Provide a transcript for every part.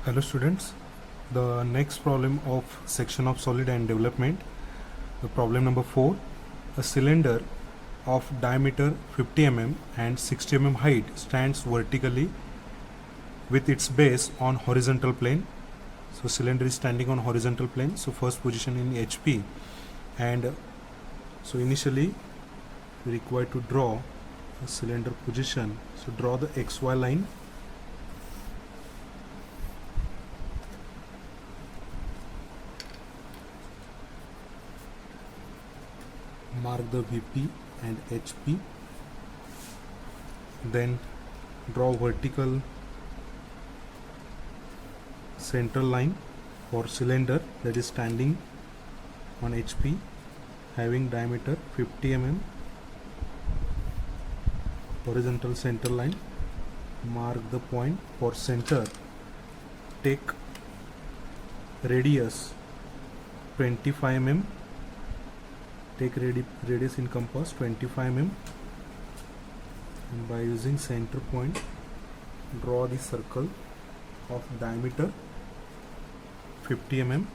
Hello students, the next problem of section of solid and development, the problem number 4. A cylinder of diameter 50 mm and 60 mm height stands vertically with its base on horizontal plane. So cylinder is standing on horizontal plane, so first position in HP, and so initially we require to draw a cylinder position. So draw the XY line. Mark the VP and HP, then draw vertical central line for cylinder that is standing on HP having diameter 50 mm, horizontal center line. Mark the point for center, take radius 25 mm, take radius in compass 25 mm, and by using center point draw the circle of diameter 50 mm.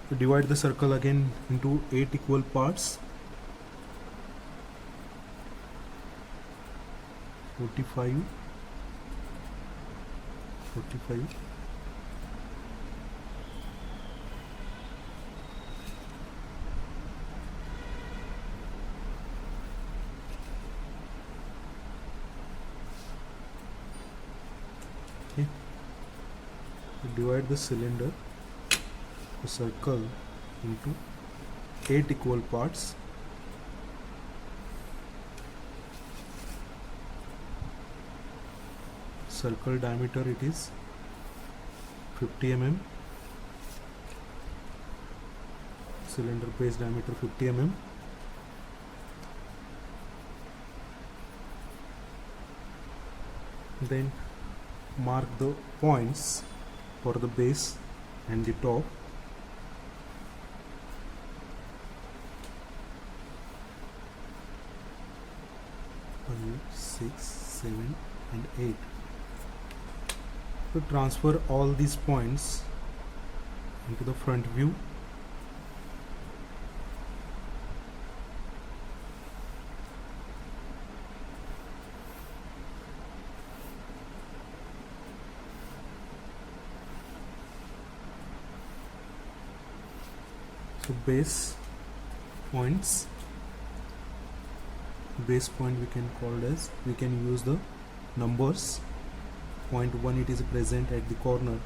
So divide the circle again into 8 equal parts. 45, 45, okay. So divide the cylinder, the circle, into 8 equal parts. Circle diameter it is 50 mm, cylinder base diameter 50 mm, then mark the points for the base and the top. Five, 6, 7 and 8. To transfer all these points into the front view. So base points, base point we can call as, we can use the numbers. Point 1 it is present at the corner,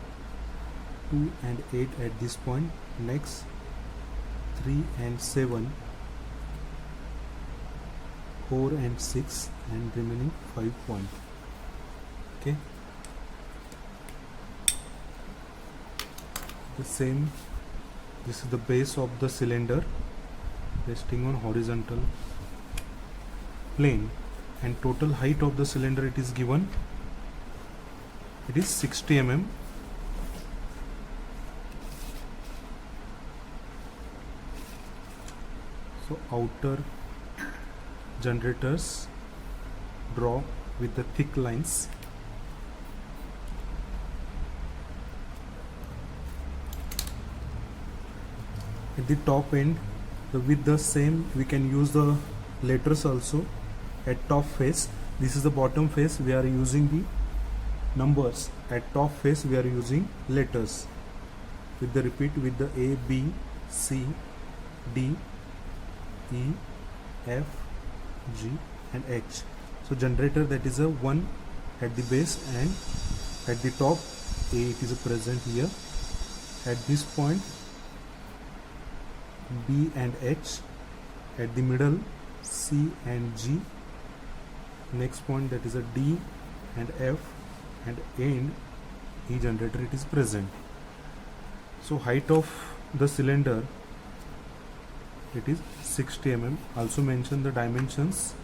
2 and 8 at this point, next 3 and 7, 4 and 6, and remaining 5 point. Okay, the same, this is the base of the cylinder resting on horizontal plane, and total height of the cylinder it is given, it is 60 mm. So outer generators draw with the thick lines. At the top end, with the same we can use the letters also. At top face, this is the bottom face, we are using the numbers. At top face we are using letters. With the repeat with the A, B, C, D, E, F, G and H. So generator, that is a 1 at the base, and at the top A it is present here. At this point B and H, at the middle C and G, next point that is a D and F, and end E generator it is present. So height of the cylinder it is 60 mm. Also mention the dimensions.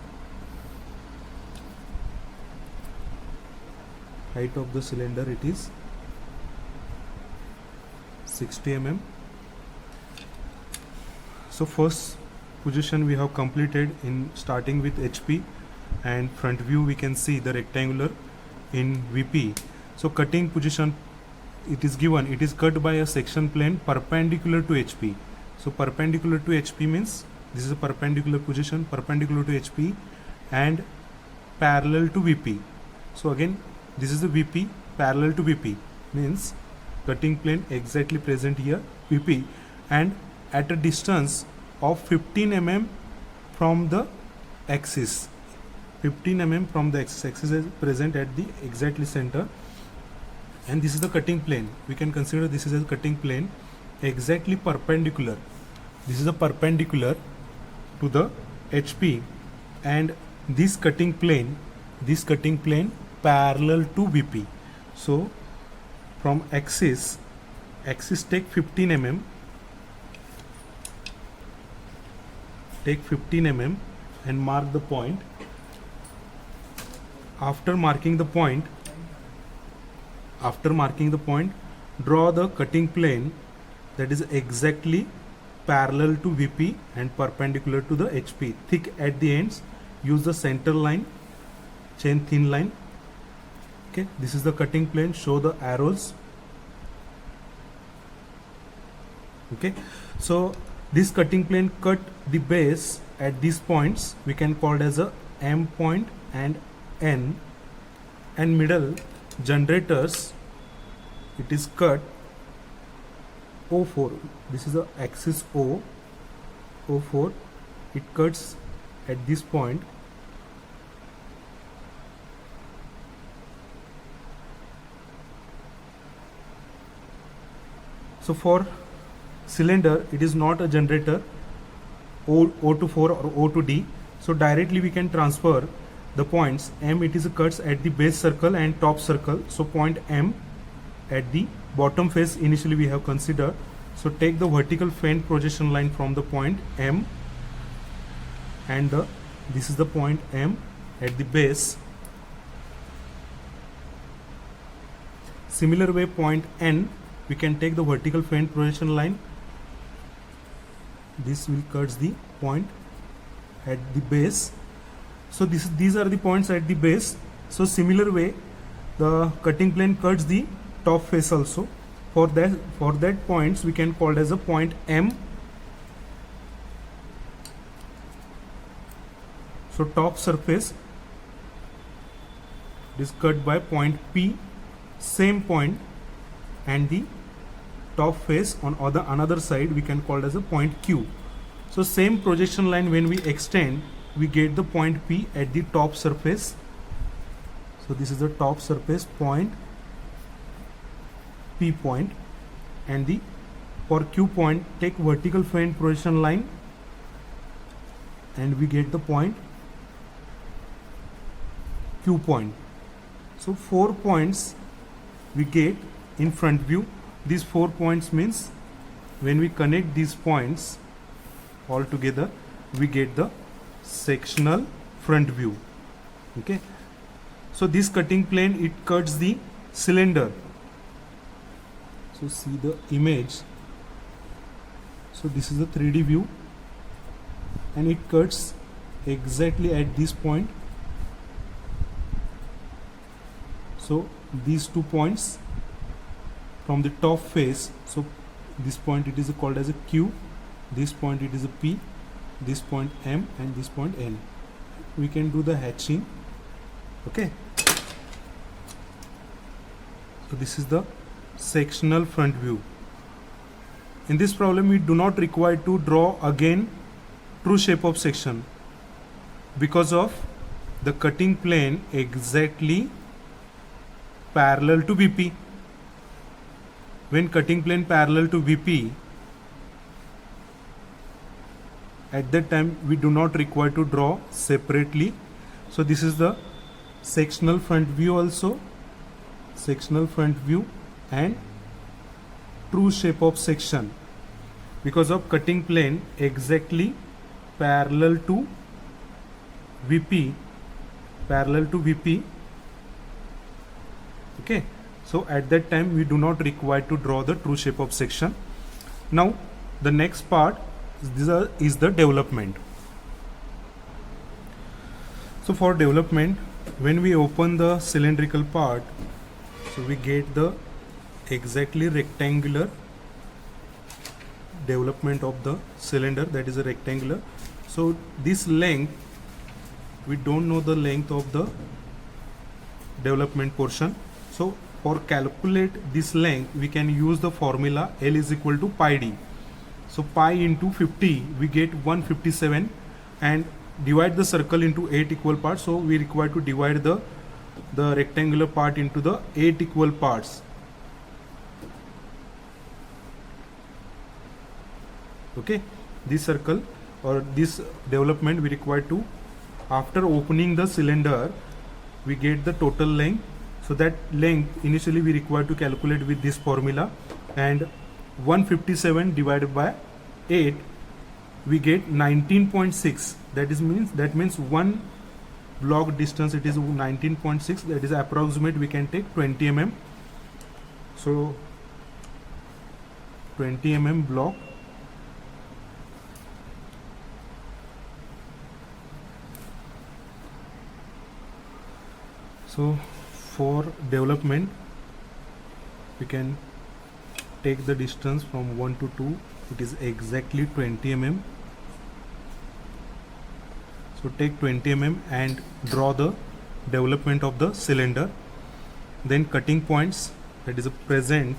Height of the cylinder it is 60 mm. So first position we have completed in starting with HP, and front view we can see the rectangular in VP. So cutting position, it is given, it is cut by a section plane perpendicular to HP. So perpendicular to HP means this is a perpendicular position, perpendicular to HP and parallel to VP. So again this is the VP parallel to VP, means cutting plane exactly present here VP and at a distance of 15 mm from the axis. 15 mm from the axis is present at the exactly center, and this is the cutting plane. We can consider this is a cutting plane exactly perpendicular. This is a perpendicular to the HP, and this cutting plane parallel to VP. So from axis take 15 mm, and mark the point. After marking the point, draw the cutting plane that is exactly parallel to VP and perpendicular to the HP, thick at the ends. Use the center line, chain thin line. Okay, this is the cutting plane. Show the arrows. Okay, so this cutting plane cut the base at these points. We can call it as a M point and N, and middle generators, it is cut O4. This is the axis O4. It cuts at this point. So for cylinder, it is not a generator O to 4 or O to D. So directly we can transfer the points. M, it is cuts at the base circle and top circle. So point M at the bottom face initially we have considered. So take the vertical faint projection line from the point M, and this is the point M at the base. Similar way, point N, we can take the vertical faint projection line. This will cuts the point at the base. So these are the points at the base. So similar way, the cutting plane cuts the top face also. For that points we can call it as a point M. So top surface is cut by point P, same point, and the top face on another side we can call it as a point Q. So same projection line, when we extend, we get the point P at the top surface. So this is the top surface point, P point, and the for Q point take vertical faint projection line and we get the point Q point. So 4 points we get in front view. These 4 points means when we connect these points all together, we get the sectional front view. Okay, so this cutting plane, it cuts the cylinder. So see the image. So this is the 3D view, and it cuts exactly at this point. So these 2 points from the top face, so this point it is called as a Q, this point it is a P, this point M, and this point N. We can do the hatching. Okay, so this is the sectional front view. In this problem we do not require to draw again true shape of section because of the cutting plane exactly parallel to VP. When cutting plane parallel to VP, at that time we do not require to draw separately. So this is the sectional front view also, sectional front view and true shape of section, because of cutting plane exactly parallel to VP, okay. So at that time we do not require to draw the true shape of section. Now the next part is the development. So for development, when we open the cylindrical part, So we get the exactly rectangular development of the cylinder, that is a rectangular. So this length, we don't know the length of the development portion. So for calculate this length, we can use the formula L is equal to pi d. So pi into 50, we get 157, and divide the circle into 8 equal parts. So we require to divide the rectangular part into the 8 equal parts. Okay, this circle or this development we require to, after opening the cylinder, we get the total length. So that length initially we require to calculate with this formula, and 157 divided by 8, we get 19.6. That means one block distance, it is 19.6. That is approximate, we can take 20 mm. So 20 mm block. So for development, we can take the distance from 1 to 2, it is exactly 20 mm. So take 20 mm and draw the development of the cylinder. Then cutting points, that is a present,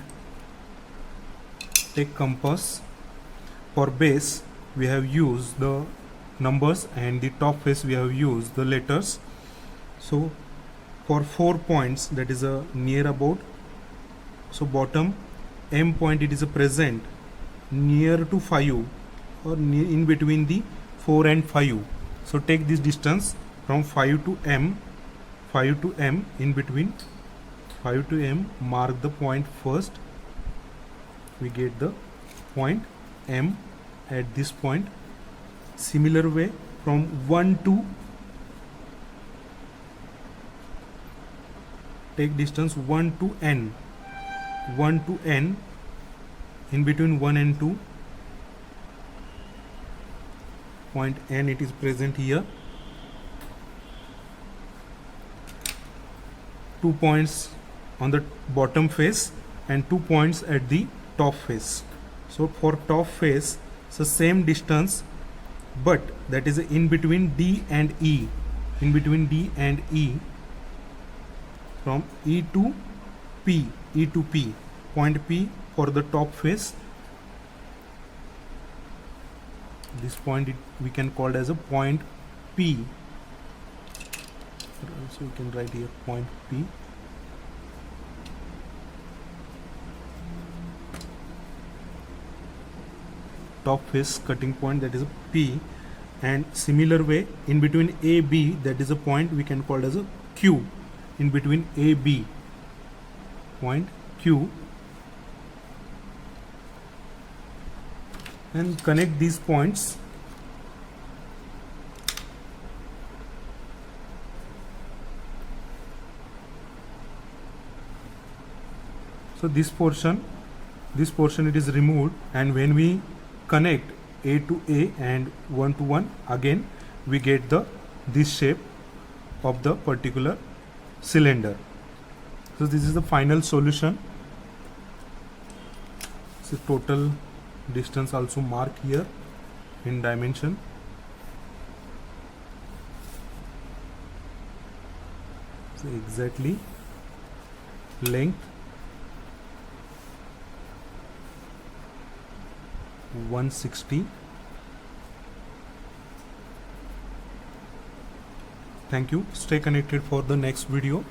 take compass. For base, we have used the numbers, and the top face we have used the letters. So for 4 points, that is a near about. So bottom M point, it is a present near to 5 or near in between the 4 and 5. So take this distance from 5 to M, in between 5 to M, mark the point first. We get the point M at this point. Similar way from 1 to, take distance 1 to N, in between 1 and 2, point N, it is present here. 2 points on the bottom face and 2 points at the top face. So for top face, it's the same distance, but that is in between D and E, from E to P, point P for the top face. This point we can call it as a point P. Also we can write here point P. Top face cutting point, that is a P. And similar way, in between A, B, that is a point we can call it as a Q. In between A, B, point Q. And connect these points. So this portion it is removed, and when we connect A to A and 1 to 1, again we get this shape of the particular cylinder. So this is the final solution. So total distance also mark here in dimension. So exactly length 160. Thank you. Stay connected for the next video.